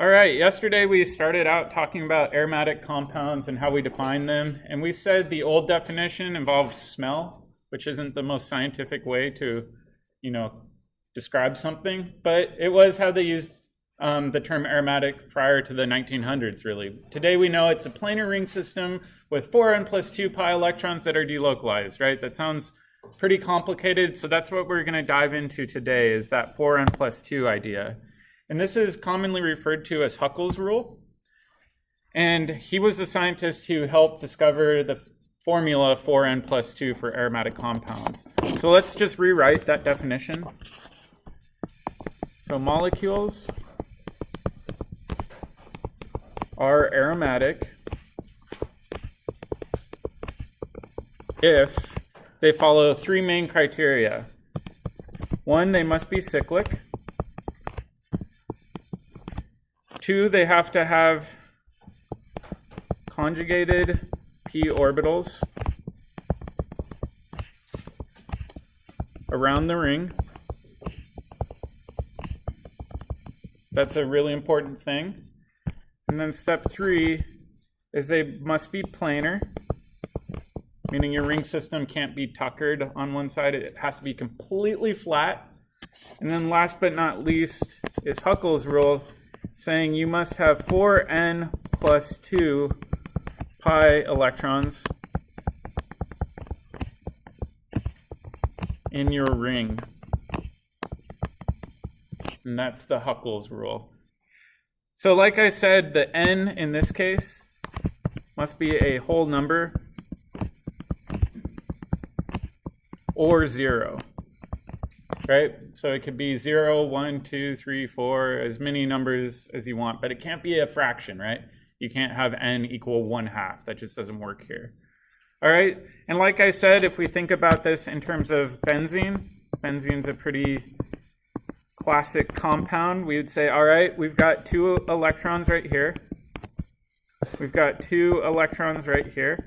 All right, yesterday we started out talking about aromatic compounds and how we define them, and we said the old definition involves smell, which isn't the most scientific way to, describe something, but it was how they used the term aromatic prior to the 1900s, really. Today we know it's a planar ring system with 4n plus 2 pi electrons that are delocalized, right? That sounds pretty complicated, so that's what we're going to dive into today, is that 4n plus 2 idea. And this is commonly referred to as Huckels Rule. And he was the scientist who helped discover the formula 4n plus 2 for aromatic compounds. So let's just rewrite that definition. So molecules are aromatic if they follow three main criteria. One, they must be cyclic. Two, they have to have conjugated p orbitals around the ring. That's a really important thing. And then step 3 is they must be planar, meaning your ring system can't be tuckered on one side. It has to be completely flat. And then last but not least is Huckels Rule, saying you must have 4n plus 2 pi electrons in your ring. And that's the Huckels Rule. So like I said, the n in this case must be a whole number or 0. Right? So it could be 0, 1, 2, 3, 4, as many numbers as you want, but it can't be a fraction, right? You can't have n equal 1/2. That just doesn't work here. All right? And like I said, if we think about this in terms of benzene, benzene's a pretty classic compound. We would say, all right, we've got 2 electrons right here. We've got 2 electrons right here.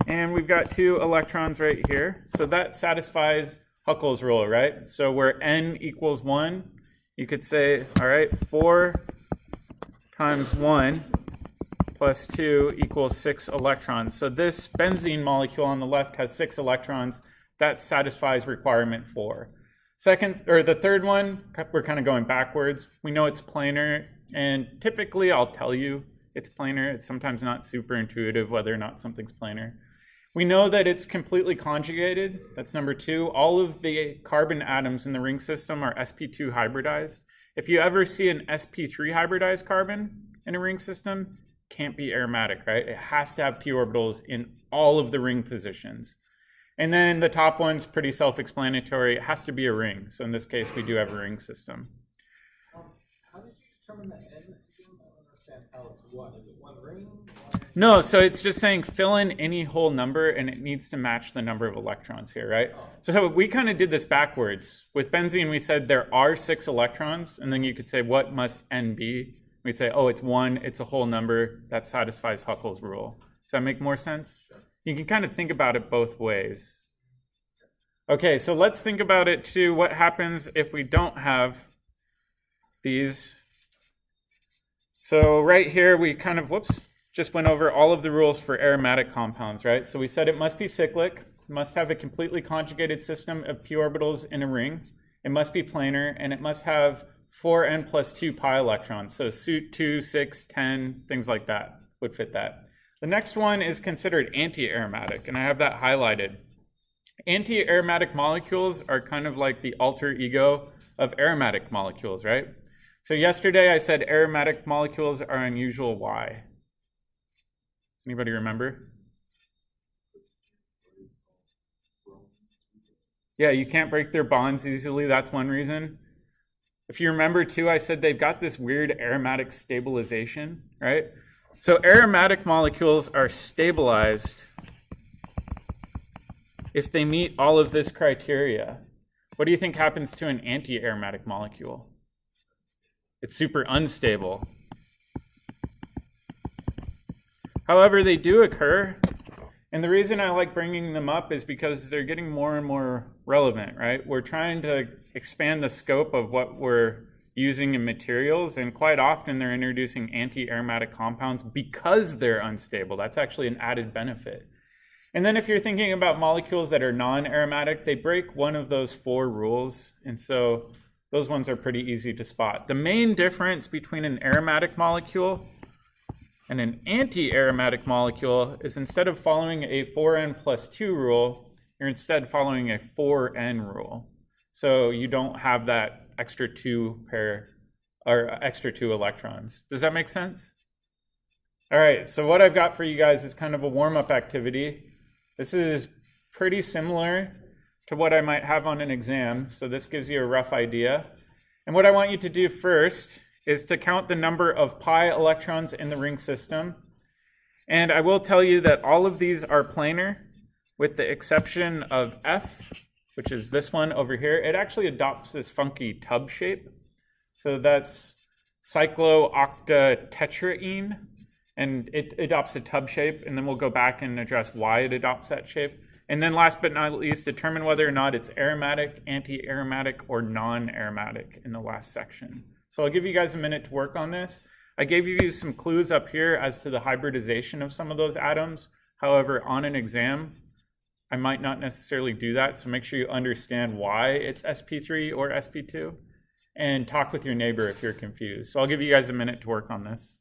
And we've got 2 electrons right here. So that satisfies Huckels Rule, right? So where n equals 1, you could say, all right, 4 times 1 plus 2 equals 6 electrons. So this benzene molecule on the left has 6 electrons. That satisfies requirement 4. The third one, we're kind of going backwards. We know it's planar, and typically I'll tell you it's planar. It's sometimes not super intuitive whether or not something's planar. We know that it's completely conjugated. That's number 2. All of the carbon atoms in the ring system are sp2 hybridized. If you ever see an sp3 hybridized carbon in a ring system, can't be aromatic, right? It has to have p orbitals in all of the ring positions. And then the top one's pretty self-explanatory. It has to be a ring. So in this case, we do have a ring system. How did you determine the n? I don't understand how it's what. Is it one ring? No, so it's just saying fill in any whole number and it needs to match the number of electrons here, right? So we kind of did this backwards. With benzene, we said there are 6 electrons, and then you could say, what must n be? We'd say, oh, it's 1, it's a whole number. That satisfies Huckels Rule. Does that make more sense? Sure. You can kind of think about it both ways. Okay, so let's think about it too. What happens if we don't have these? So right here, we kind of, just went over all of the rules for aromatic compounds, right? So we said it must be cyclic, must have a completely conjugated system of p orbitals in a ring, it must be planar, and it must have 4n plus 2 pi electrons. So 2, 6, 10, things like that would fit that. The next one is considered anti-aromatic, and I have that highlighted. Anti-aromatic molecules are kind of like the alter ego of aromatic molecules, right? So yesterday I said aromatic molecules are unusual. Why? Does anybody remember? Yeah, you can't break their bonds easily. That's one reason. If you remember too, I said they've got this weird aromatic stabilization, right? So aromatic molecules are stabilized if they meet all of this criteria. What do you think happens to an anti-aromatic molecule? It's super unstable. However, they do occur, and the reason I like bringing them up is because they're getting more and more relevant, right? We're trying to expand the scope of what we're using in materials, and quite often they're introducing anti-aromatic compounds because they're unstable. That's actually an added benefit. And then if you're thinking about molecules that are non-aromatic, they break one of those 4 rules, and so those ones are pretty easy to spot. The main difference between an aromatic molecule and an anti-aromatic molecule is instead of following a 4n+2 rule, you're instead following a 4n rule. So you don't have that extra 2 electrons. Does that make sense? All right, so what I've got for you guys is kind of a warm-up activity. This is pretty similar to what I might have on an exam, so this gives you a rough idea. And what I want you to do first is to count the number of pi electrons in the ring system. And I will tell you that all of these are planar, with the exception of F, which is this one over here. It actually adopts this funky tub shape. So that's cyclooctatetraene, and it adopts a tub shape, and then we'll go back and address why it adopts that shape. And then last but not least, determine whether or not it's aromatic, anti-aromatic, or non-aromatic in the last section. So I'll give you guys a minute to work on this. I gave you some clues up here as to the hybridization of some of those atoms. However, on an exam, I might not necessarily do that, so make sure you understand why it's sp3 or sp2, and talk with your neighbor if you're confused. So I'll give you guys a minute to work on this.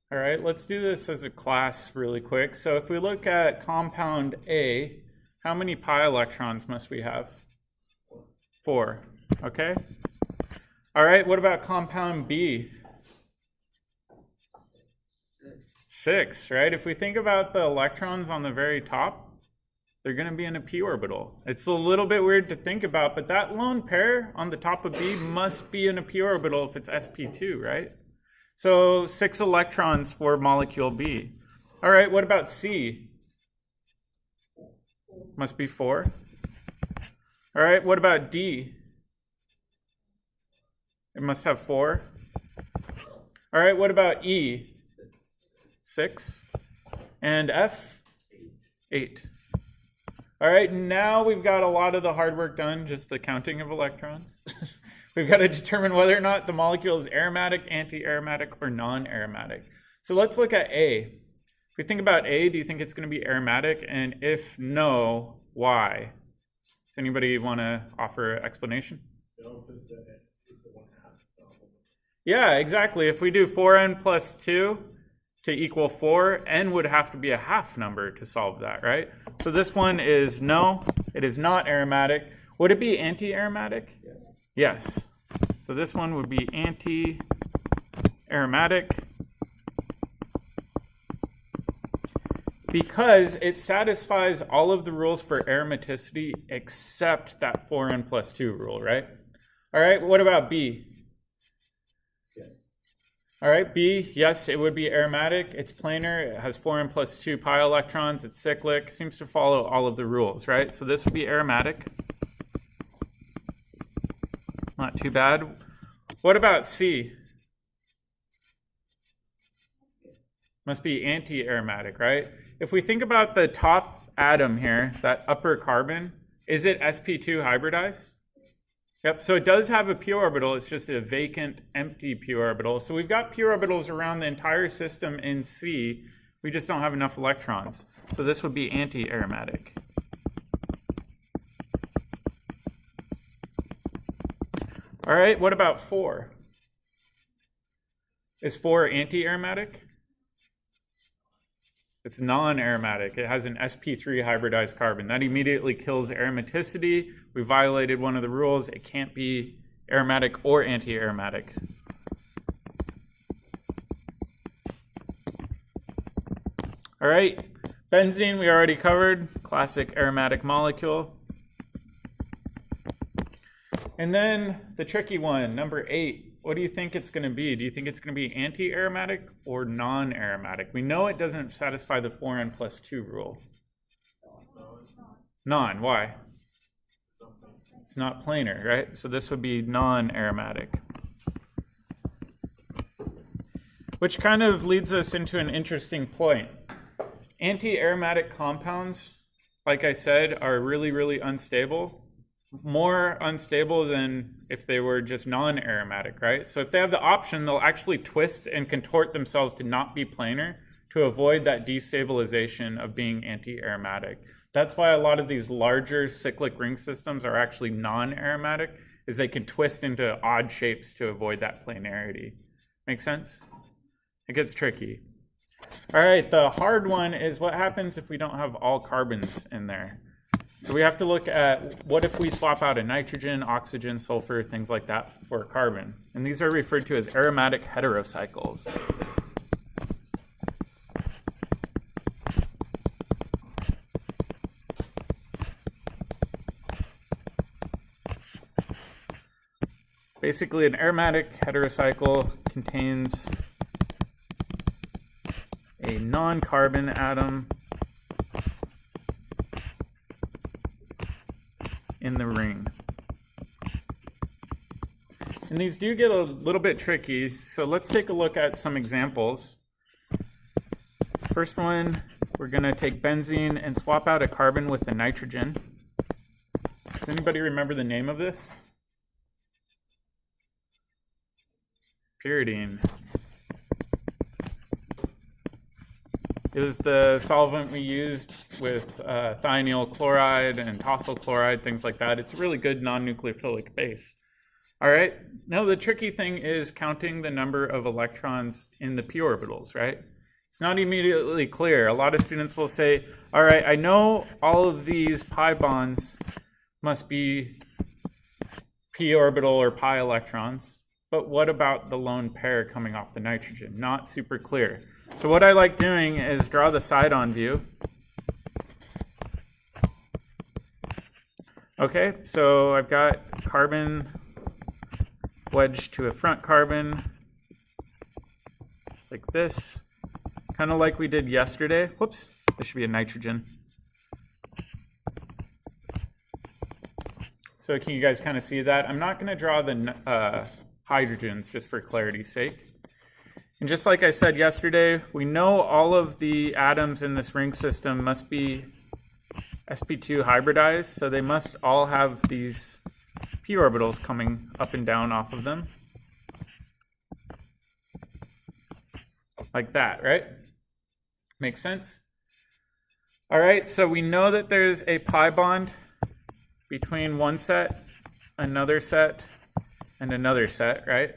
All right, let's do this as a class really quick. So if we look at compound A, how many pi electrons must we have? 4, okay? All right, what about compound B? 6, right? If we think about the electrons on the very top, they're going to be in a p orbital. It's a little bit weird to think about, but that lone pair on the top of B must be in a p orbital if it's sp2, right? So 6 electrons for molecule B. All right, what about C? Must be 4. All right, what about D? It must have 4. All right, what about E? 6. And F? 8. All right, now we've got a lot of the hard work done, just the counting of electrons. We've got to determine whether or not the molecule is aromatic, anti-aromatic, or non-aromatic. So let's look at A. If we think about A, do you think it's going to be aromatic? And if no, why? Does anybody want to offer an explanation? No, because it's the 1/2. Yeah, exactly. If we do 4n+2 to equal 4, n would have to be a half number to solve that, right? So this one is no, it is not aromatic. Would it be anti-aromatic? Yes. So this one would be anti-aromatic because it satisfies all of the rules for aromaticity except that 4n+2 rule, right? All right, what about B? Yes. All right, B, yes, it would be aromatic. It's planar. It has 4n+2 pi electrons. It's cyclic. Seems to follow all of the rules, right? So this would be aromatic. Not too bad. What about C? Must be anti-aromatic, right? If we think about the top atom here, that upper carbon, is it sp2 hybridized? Yep, so it does have a p orbital. It's just a vacant, empty p orbital. So we've got p orbitals around the entire system in C. We just don't have enough electrons. So this would be anti-aromatic. All right, what about 4? Is 4 anti-aromatic? It's non-aromatic. It has an sp3 hybridized carbon. That immediately kills aromaticity. We violated one of the rules. It can't be aromatic or anti-aromatic. All right, benzene we already covered. Classic aromatic molecule. And then the tricky one, number 8. What do you think it's going to be? Do you think it's going to be anti-aromatic or non-aromatic? We know it doesn't satisfy the 4n+2 rule. Non, why? It's not planar, right? So this would be non-aromatic. Which kind of leads us into an interesting point. Anti-aromatic compounds, like I said, are really, really unstable. more unstable than if they were just non-aromatic, right? So if they have the option, they'll actually twist and contort themselves to not be planar to avoid that destabilization of being anti-aromatic. That's why a lot of these larger cyclic ring systems are actually non-aromatic, is they can twist into odd shapes to avoid that planarity. Make sense? It gets tricky. All right, the hard one is what happens if we don't have all carbons in there. So we have to look at what if we swap out a nitrogen, oxygen, sulfur, things like that for carbon. And these are referred to as aromatic heterocycles. Basically, an aromatic heterocycle contains a non-carbon atom in the ring. And these do get a little bit tricky, so let's take a look at some examples. First one, we're going to take benzene and swap out a carbon with the nitrogen. Does anybody remember the name of this? Pyridine. It was the solvent we used with thionyl chloride and tosyl chloride, things like that. It's a really good non-nucleophilic base. All right, now the tricky thing is counting the number of electrons in the p orbitals, right? It's not immediately clear. A lot of students will say, all right, I know all of these pi bonds must be p orbital or pi electrons, but what about the lone pair coming off the nitrogen? Not super clear. So what I like doing is draw the side-on view. Okay, so I've got carbon wedged to a front carbon like this, kind of like we did yesterday. Whoops, this should be a nitrogen. So can you guys kind of see that? I'm not going to draw the hydrogens just for clarity's sake. And just like I said yesterday, we know all of the atoms in this ring system must be sp2 hybridized, so they must all have these p orbitals coming up and down off of them. Like that, right? Makes sense? All right, so we know that there's a pi bond between one set, another set, and another set, right?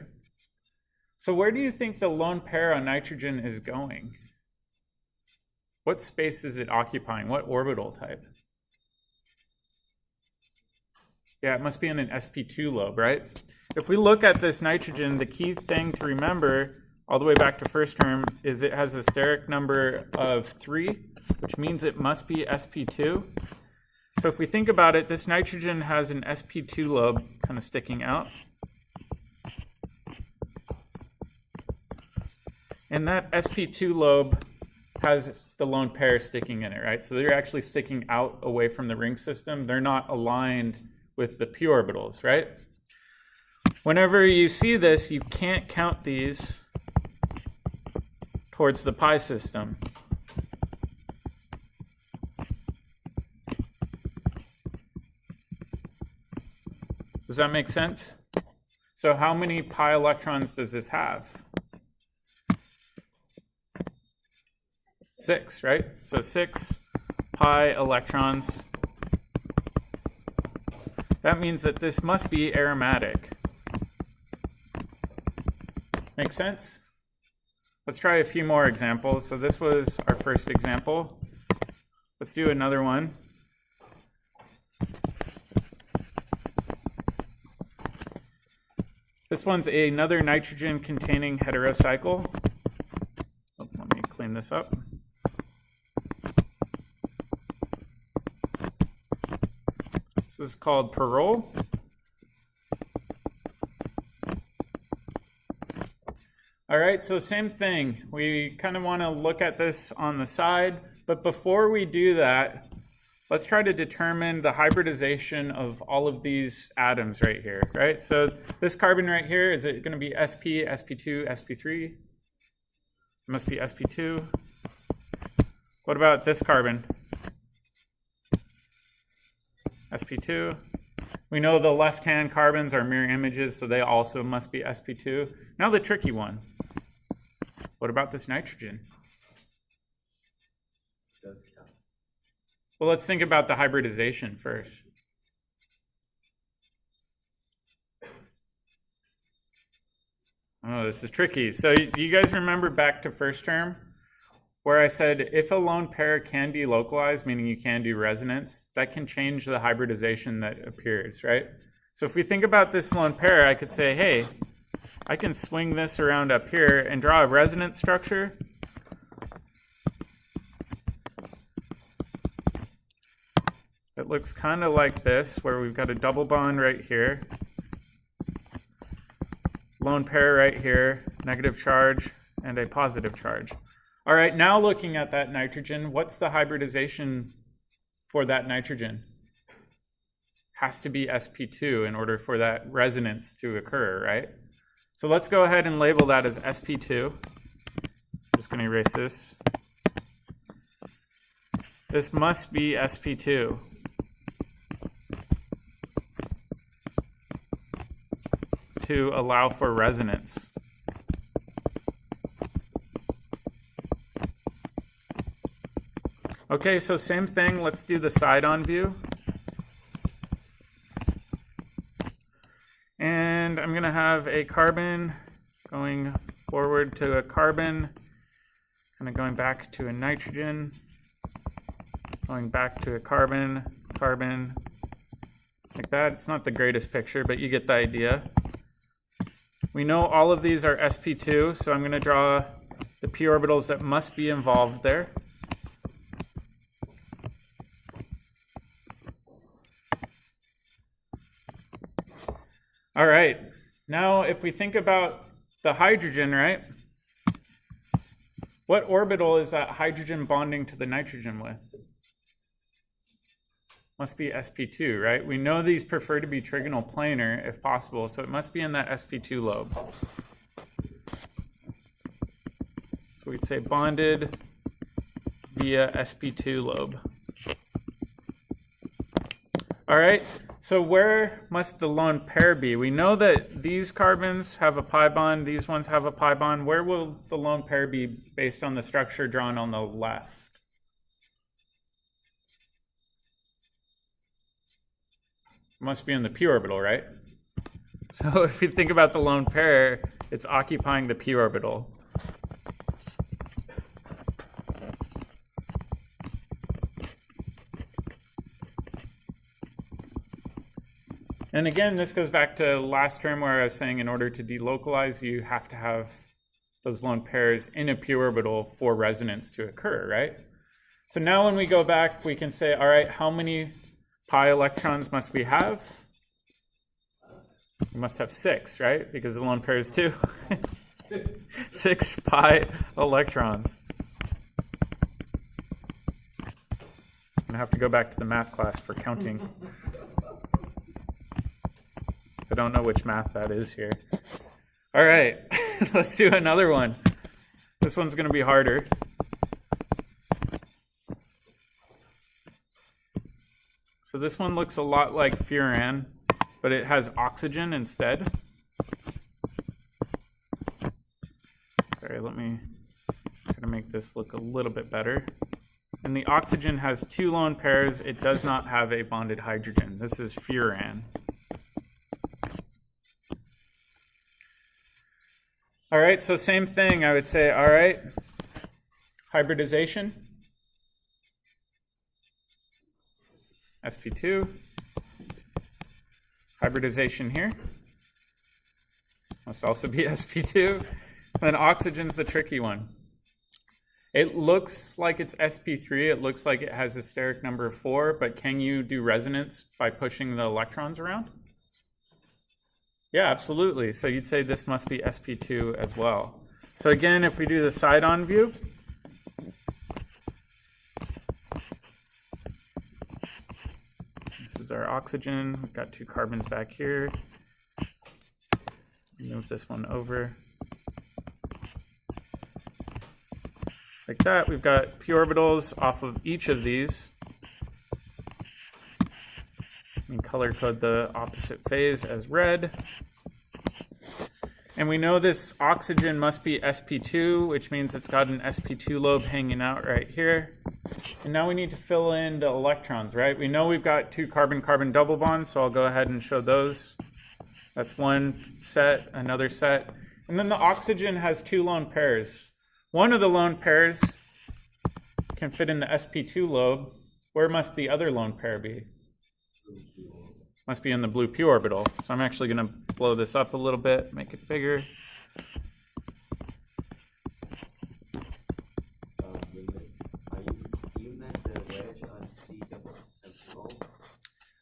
So where do you think the lone pair on nitrogen is going? What space is it occupying? What orbital type? Yeah, it must be in an sp2 lobe, right? If we look at this nitrogen, the key thing to remember all the way back to first term is it has a steric number of 3, which means it must be sp2. So if we think about it, this nitrogen has an sp2 lobe kind of sticking out. And that sp2 lobe has the lone pair sticking in it, right? So they're actually sticking out away from the ring system. They're not aligned with the p orbitals, right? Whenever you see this, you can't count these towards the pi system. Does that make sense? So how many pi electrons does this have? 6, right? So 6 pi electrons. That means that this must be aromatic. Make sense? Let's try a few more examples. So this was our first example. Let's do another one. This one's another nitrogen-containing heterocycle. Oh, let me clean this up. This is called perol. All right, so same thing. We kind of want to look at this on the side, but before we do that, let's try to determine the hybridization of all of these atoms right here, right? So this carbon right here, is it going to be sp, sp2, sp3? It must be sp2. What about this carbon? sp2. We know the left-hand carbons are mirror images, so they also must be sp2. Now the tricky one. What about this nitrogen? Does count. Well, let's think about the hybridization first. Oh, this is tricky. So do you guys remember back to first term where I said if a lone pair can delocalize, meaning you can do resonance, that can change the hybridization that appears, right? So if we think about this lone pair, I could say, hey, I can swing this around up here and draw a resonance structure. It looks kind of like this, where we've got a double bond right here. Lone pair right here, negative charge, and a positive charge. All right, now looking at that nitrogen, what's the hybridization for that nitrogen? Has to be sp2 in order for that resonance to occur, right? So let's go ahead and label that as sp2. Just going to erase this. This must be sp2. To allow for resonance. Okay, so same thing, let's do the side-on view. And I'm going to have a carbon going forward to a carbon, kind of going back to a nitrogen, going back to a carbon, carbon, like that. It's not the greatest picture, but you get the idea. We know all of these are sp2, so I'm going to draw the p orbitals that must be involved there. All right, now if we think about the hydrogen, right? What orbital is that hydrogen bonding to the nitrogen with? Must be sp2, right? We know these prefer to be trigonal planar if possible, so it must be in that sp2 lobe. So we'd say bonded via sp2 lobe. All right, so where must the lone pair be? We know that these carbons have a pi bond, these ones have a pi bond. Where will the lone pair be based on the structure drawn on the left? Must be in the p orbital, right? So if you think about the lone pair, it's occupying the p orbital. And again, this goes back to last term where I was saying in order to delocalize, you have to have those lone pairs in a p orbital for resonance to occur, right? So now when we go back, we can say, all right, how many pi electrons must we have? We must have 6, right? Because the lone pair is 2. 6 pi electrons. I'm going to have to go back to the math class for counting. I don't know which math that is here. All right, let's do another one. This one's going to be harder. So this one looks a lot like furan, but it has oxygen instead. Sorry, let me try to make this look a little bit better. And the oxygen has 2 lone pairs. It does not have a bonded hydrogen. This is furan. All right, so same thing. I would say, all right, hybridization. sp2. Hybridization here. Must also be sp2. Then oxygen's the tricky one. It looks like it's sp3. It looks like it has a steric number of 4, but can you do resonance by pushing the electrons around? Yeah, absolutely. So you'd say this must be sp2 as well. So again, if we do the side-on view, this is our oxygen. We've got 2 carbons back here. Move this one over. Like that. We've got p orbitals off of each of these. color code the opposite phase as red. And we know this oxygen must be sp2, which means it's got an sp2 lobe hanging out right here. And now we need to fill in the electrons, right? We know we've got 2 carbon-carbon double bonds, so I'll go ahead and show those. That's one set, another set. And then the oxygen has 2 lone pairs. One of the lone pairs can fit in the sp2 lobe. Where must the other lone pair be? Must be in the blue p orbital. So I'm actually going to blow this up a little bit, make it bigger.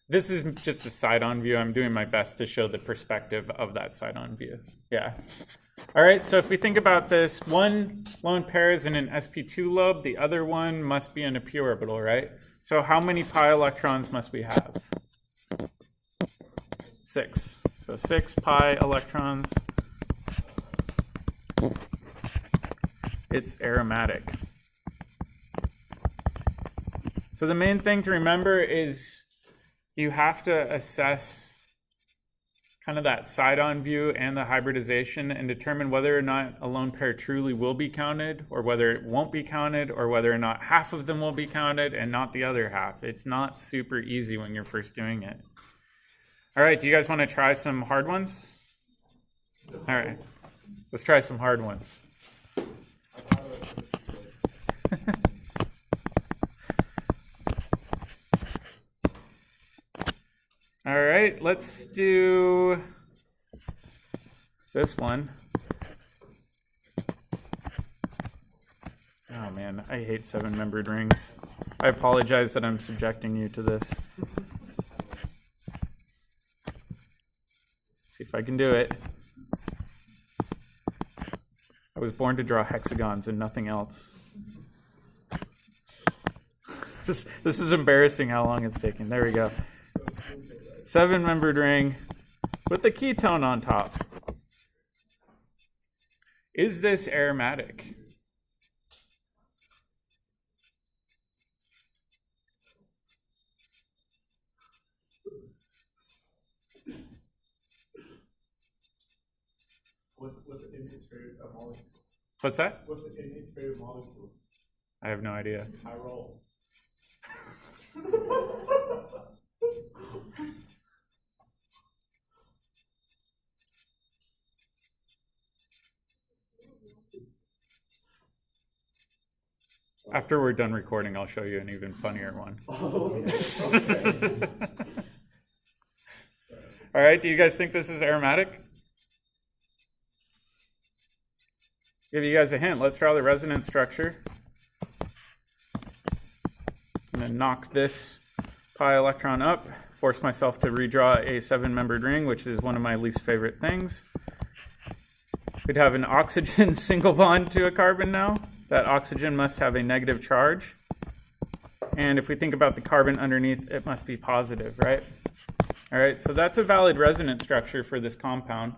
This is just a side-on view. I'm doing my best to show the perspective of that side-on view. Yeah. All right, so if we think about this, one lone pair is in an sp2 lobe. The other one must be in a p orbital, right? So how many pi electrons must we have? 6. So 6 pi electrons. It's aromatic. So the main thing to remember is you have to assess kind of that side-on view and the hybridization and determine whether or not a lone pair truly will be counted, or whether it won't be counted, or whether or not half of them will be counted and not the other half. It's not super easy when you're first doing it. All right, do you guys want to try some hard ones? All right, let's try some hard ones. All right, let's do this one. Oh man, I hate 7-membered rings. I apologize that I'm subjecting you to this. See if I can do it. I was born to draw hexagons and nothing else. This is embarrassing how long it's taking. There we go. 7-membered ring with the ketone on top. Is this aromatic? What's the innate spirit of molecule? What's that? What's the innate spirit of molecule? I have no idea. I roll. After we're done recording, I'll show you an even funnier one. Oh, okay. All right, do you guys think this is aromatic? Give you guys a hint. Let's draw the resonance structure. I'm going to knock this pi electron up, force myself to redraw a 7-membered ring, which is one of my least favorite things. We'd have an oxygen single bond to a carbon now. That oxygen must have a negative charge. And if we think about the carbon underneath, it must be positive, right? All right, so that's a valid resonance structure for this compound.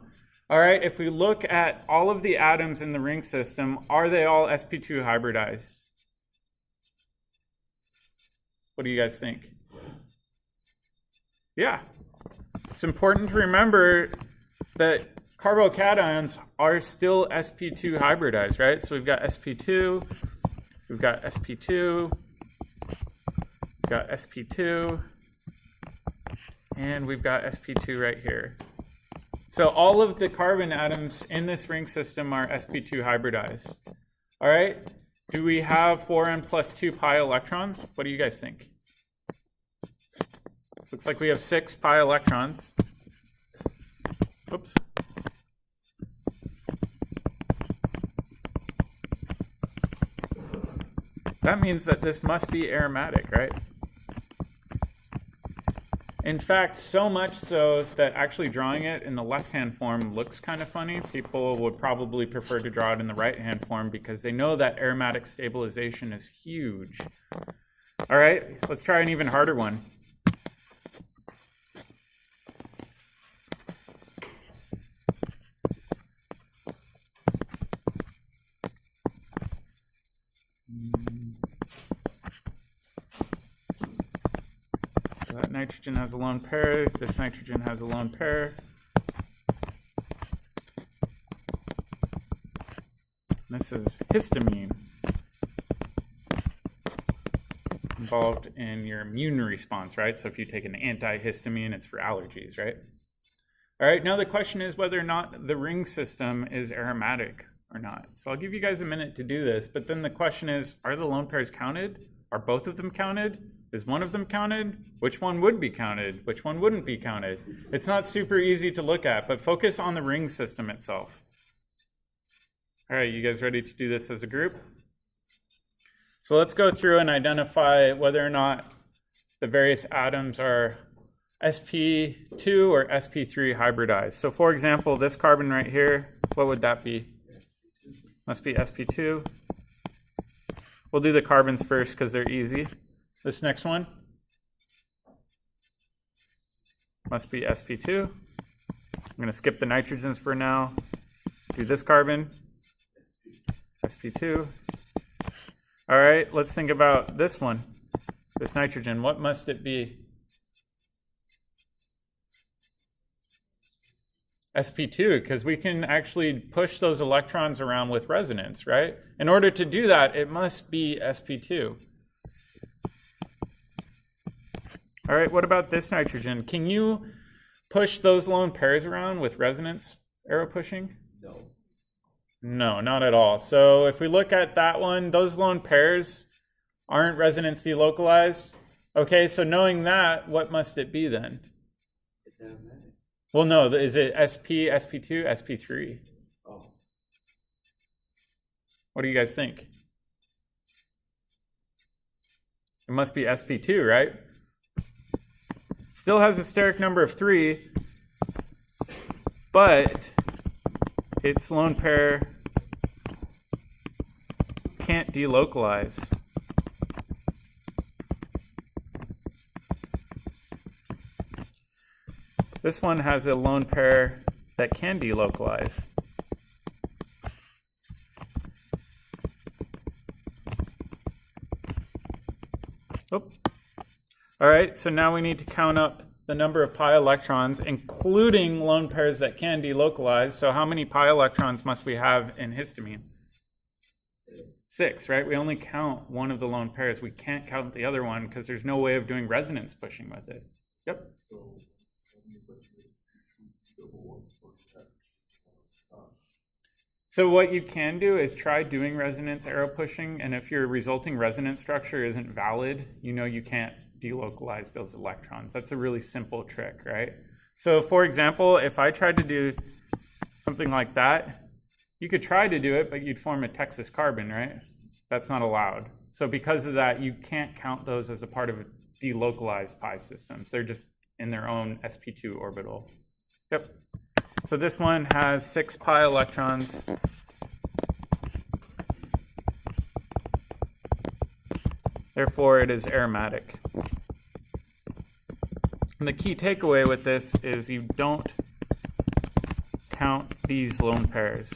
All right, if we look at all of the atoms in the ring system, are they all sp2 hybridized? What do you guys think? Yeah. It's important to remember that carbocations are still sp2 hybridized, right? So we've got sp2, we've got sp2, we've got sp2, and we've got sp2 right here. So all of the carbon atoms in this ring system are sp2 hybridized. All right, do we have 4n plus 2 pi electrons? What do you guys think? Looks like we have 6 pi electrons. Oops. That means that this must be aromatic, right? In fact, so much so that actually drawing it in the left-hand form looks kind of funny. People would probably prefer to draw it in the right-hand form because they know that aromatic stabilization is huge. All right, let's try an even harder one. nitrogen has a lone pair. This nitrogen has a lone pair. This is histamine, involved in your immune response, right? So if you take an antihistamine, it's for allergies, right? All right, now the question is whether or not the ring system is aromatic or not. So I'll give you guys a minute to do this, but then the question is, are the lone pairs counted? Are both of them counted? Is one of them counted? Which one would be counted? Which one wouldn't be counted? It's not super easy to look at, but focus on the ring system itself. All right, you guys ready to do this as a group? So let's go through and identify whether or not the various atoms are sp2 or sp3 hybridized. So for example, this carbon right here, what would that be? Must be sp2. We'll do the carbons first because they're easy. This next one must be sp2. I'm going to skip the nitrogens for now. Do this carbon, sp2. All right, let's think about this one, this nitrogen. What must it be? sp2, because we can actually push those electrons around with resonance, right? In order to do that, it must be sp2. All right, what about this nitrogen? Can you push those lone pairs around with resonance arrow pushing? No. No, not at all. So if we look at that one, those lone pairs aren't resonance delocalized. Okay, so knowing that, what must it be then? It's aromatic. Well, no, is it sp, sp2, sp3? Oh. What do you guys think? It must be sp2, right? Still has a steric number of 3, but its lone pair can't delocalize. This one has a lone pair that can delocalize. Oh. All right, so now we need to count up the number of pi electrons, including lone pairs that can delocalize. So how many pi electrons must we have in histamine? 6, right? We only count one of the lone pairs. We can't count the other one because there's no way of doing resonance pushing with it. Yep. So what you can do is try doing resonance arrow pushing, and if your resulting resonance structure isn't valid, you know you can't delocalize those electrons. That's a really simple trick, right? So for example, if I tried to do something like that, you could try to do it, but you'd form a Texas carbon, right? That's not allowed. So because of that, you can't count those as a part of a delocalized pi systems. They're just in their own sp2 orbital. Yep. So this one has 6 pi electrons. Therefore, it is aromatic. And the key takeaway with this is you don't count these lone pairs.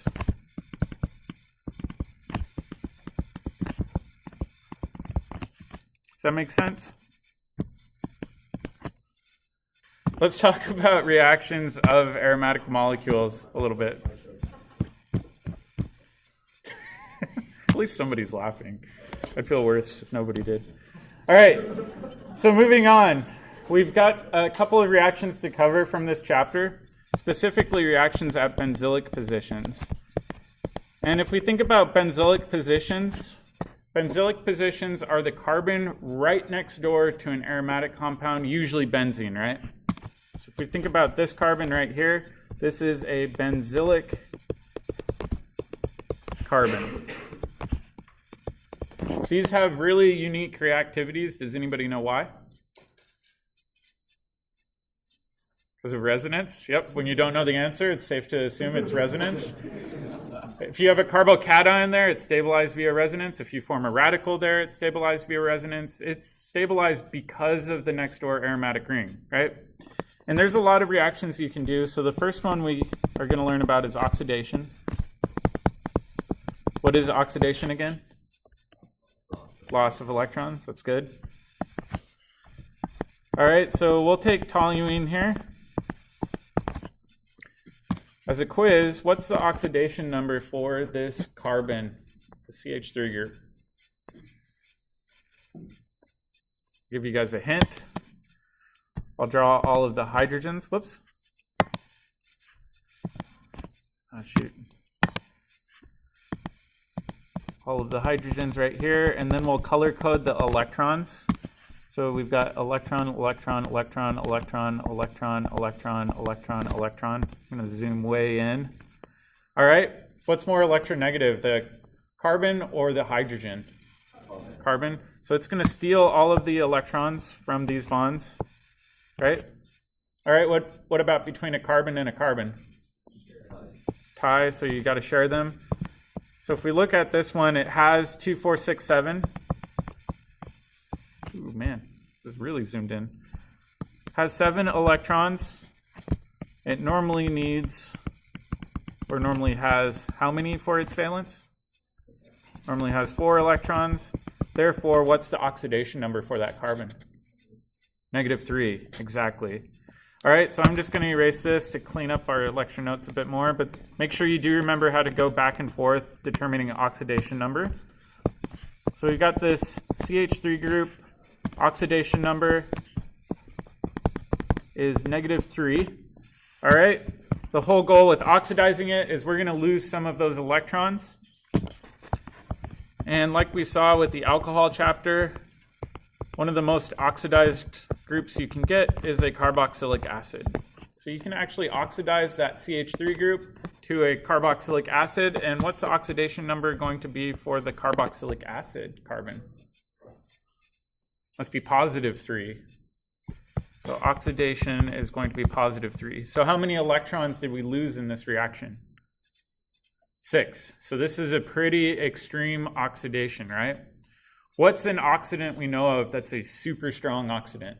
Does that make sense? Let's talk about reactions of aromatic molecules a little bit. At least somebody's laughing. I'd feel worse if nobody did. All right, so moving on. We've got a couple of reactions to cover from this chapter, specifically reactions at benzylic positions. And if we think about benzylic positions are the carbon right next door to an aromatic compound, usually benzene, right? So if we think about this carbon right here, this is a benzylic carbon. These have really unique reactivities. Does anybody know why? Because of resonance? Yep, when you don't know the answer, it's safe to assume it's resonance. If you have a carbocation there, it's stabilized via resonance. If you form a radical there, it's stabilized via resonance. It's stabilized because of the next door aromatic ring, right? And there's a lot of reactions you can do. So the first one we are going to learn about is oxidation. What is oxidation again? Loss of electrons. That's good. All right, so we'll take toluene here. As a quiz, what's the oxidation number for this carbon, the CH3 group? Give you guys a hint. I'll draw all of the hydrogens. Whoops. Oh, shoot. All of the hydrogens right here, and then we'll color code the electrons. So we've got electron, electron, electron, electron, electron, electron, electron, electron. I'm going to zoom way in. All right, what's more electronegative, the carbon or the hydrogen? Carbon. So it's going to steal all of the electrons from these bonds, right? All right, what about between a carbon and a carbon? It's tie, so you got to share them. So if we look at this one, it has 2, 4, 6, 7. Ooh, man, this is really zoomed in. Has 7 electrons. It normally needs, or normally has how many for its valence? Normally has 4 electrons. Therefore, what's the oxidation number for that carbon? -3, exactly. All right, so I'm just going to erase this to clean up our lecture notes a bit more, but make sure you do remember how to go back and forth determining an oxidation number. So we've got this CH3 group. Oxidation number is -3. All right, the whole goal with oxidizing it is we're going to lose some of those electrons. And like we saw with the alcohol chapter, one of the most oxidized groups you can get is a carboxylic acid. So you can actually oxidize that CH3 group to a carboxylic acid. And what's the oxidation number going to be for the carboxylic acid carbon? Must be +3. So oxidation is going to be +3. So how many electrons did we lose in this reaction? 6. So this is a pretty extreme oxidation, right? What's an oxidant we know of that's a super strong oxidant?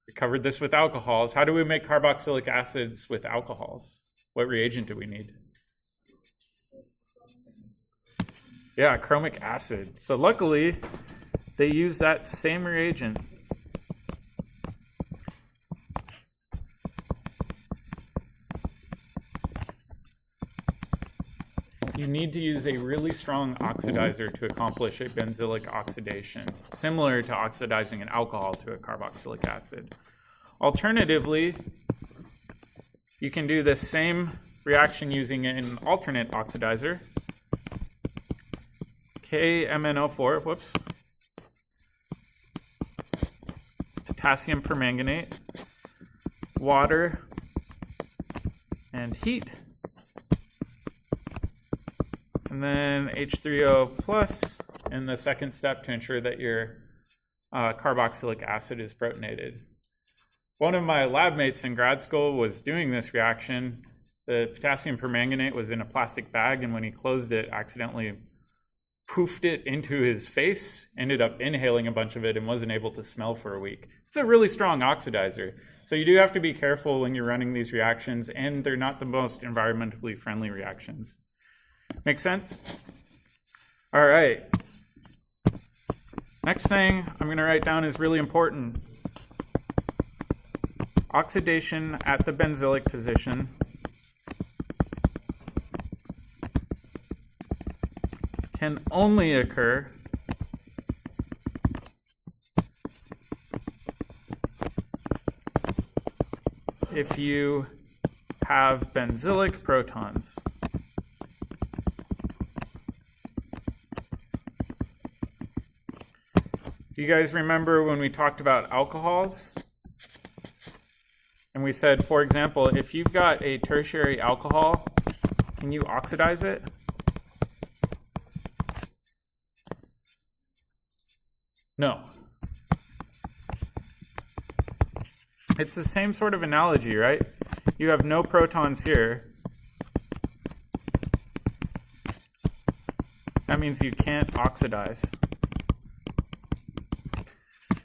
We covered this with alcohols. How do we make carboxylic acids with alcohols? What reagent do we need? Yeah, chromic acid. So luckily, they use that same reagent. You need to use a really strong oxidizer to accomplish a benzylic oxidation, similar to oxidizing an alcohol to a carboxylic acid. Alternatively, you can do the same reaction using an alternate oxidizer. KMnO4, whoops. Potassium permanganate, water, and heat. And then H3O plus in the second step to ensure that your carboxylic acid is protonated. One of my lab mates in grad school was doing this reaction. The potassium permanganate was in a plastic bag, and when he closed it, accidentally poofed it into his face, ended up inhaling a bunch of it, and wasn't able to smell for a week. It's a really strong oxidizer. So you do have to be careful when you're running these reactions, and they're not the most environmentally friendly reactions. Make sense? All right. Next thing I'm going to write down is really important. Oxidation at the benzylic position can only occur if you have benzylic protons. Do you guys remember when we talked about alcohols? And we said, for example, if you've got a tertiary alcohol, can you oxidize it? No. It's the same sort of analogy, right? You have no protons here. That means you can't oxidize.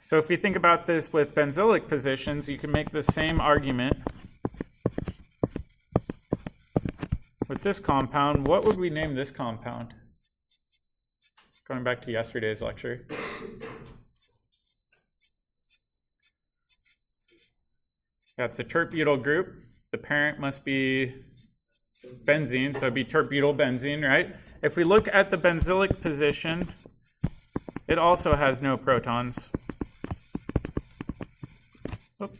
So if we think about this with benzylic positions, you can make the same argument with this compound. What would we name this compound? Going back to yesterday's lecture. That's a tert-butyl group. The parent must be benzene, so it'd be tert-butyl benzene, right? If we look at the benzylic position, it also has no protons. Oop.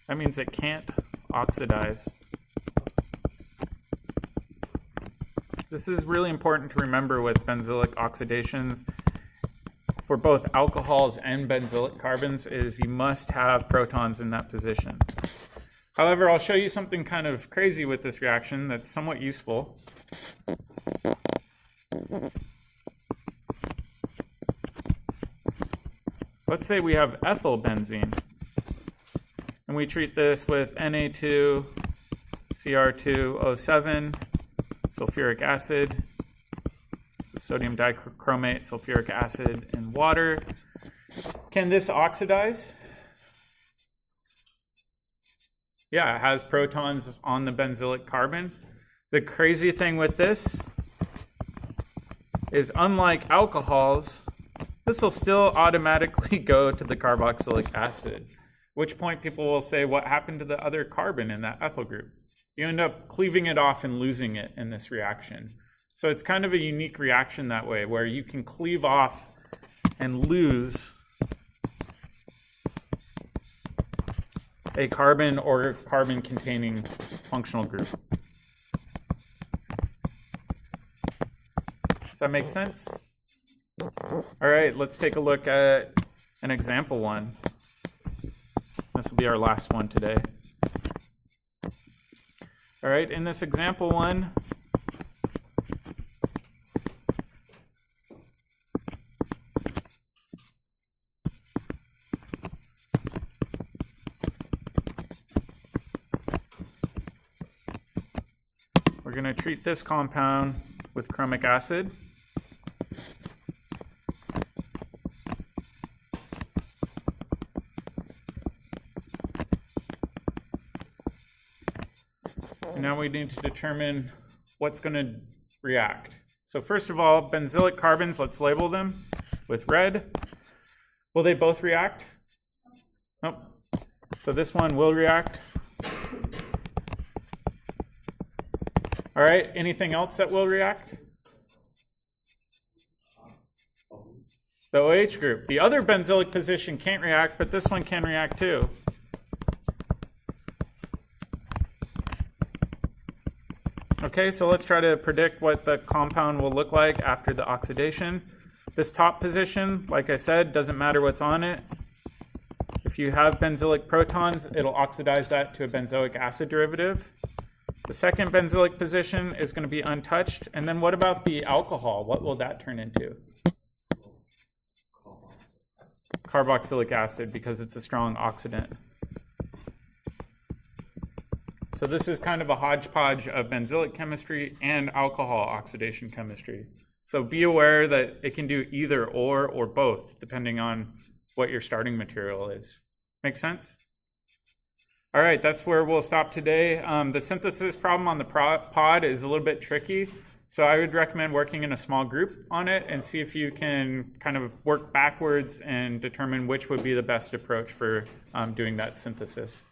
That means it can't oxidize. This is really important to remember with benzylic oxidations for both alcohols and benzylic carbons is you must have protons in that position. However, I'll show you something kind of crazy with this reaction that's somewhat useful. Let's say we have ethyl benzene, and we treat this with Na2Cr2O7, sulfuric acid, sodium dichromate, sulfuric acid, and water. Can this oxidize? Yeah, it has protons on the benzylic carbon. The crazy thing with this is unlike alcohols, this will still automatically go to the carboxylic acid, at which point people will say, what happened to the other carbon in that ethyl group? You end up cleaving it off and losing it in this reaction. So it's kind of a unique reaction that way, where you can cleave off and lose a carbon or carbon-containing functional group. Does that make sense? All right, let's take a look at an example one. This will be our last one today. All right, in this example one, we're going to treat this compound with chromic acid. And now we need to determine what's going to react. So first of all, benzylic carbons, let's label them with red. Will they both react? Nope. So this one will react. All right, anything else that will react? The OH group. The other benzylic position can't react, but this one can react too. Okay, so let's try to predict what the compound will look like after the oxidation. This top position, like I said, doesn't matter what's on it. If you have benzylic protons, it'll oxidize that to a benzoic acid derivative. The second benzylic position is going to be untouched. And then what about the alcohol? What will that turn into? Carboxylic acid, because it's a strong oxidant. So this is kind of a hodgepodge of benzylic chemistry and alcohol oxidation chemistry. So be aware that it can do either or both, depending on what your starting material is. Make sense? All right, that's where we'll stop today. The synthesis problem on the pod is a little bit tricky, so I would recommend working in a small group on it and see if you can kind of work backwards and determine which would be the best approach for doing that synthesis.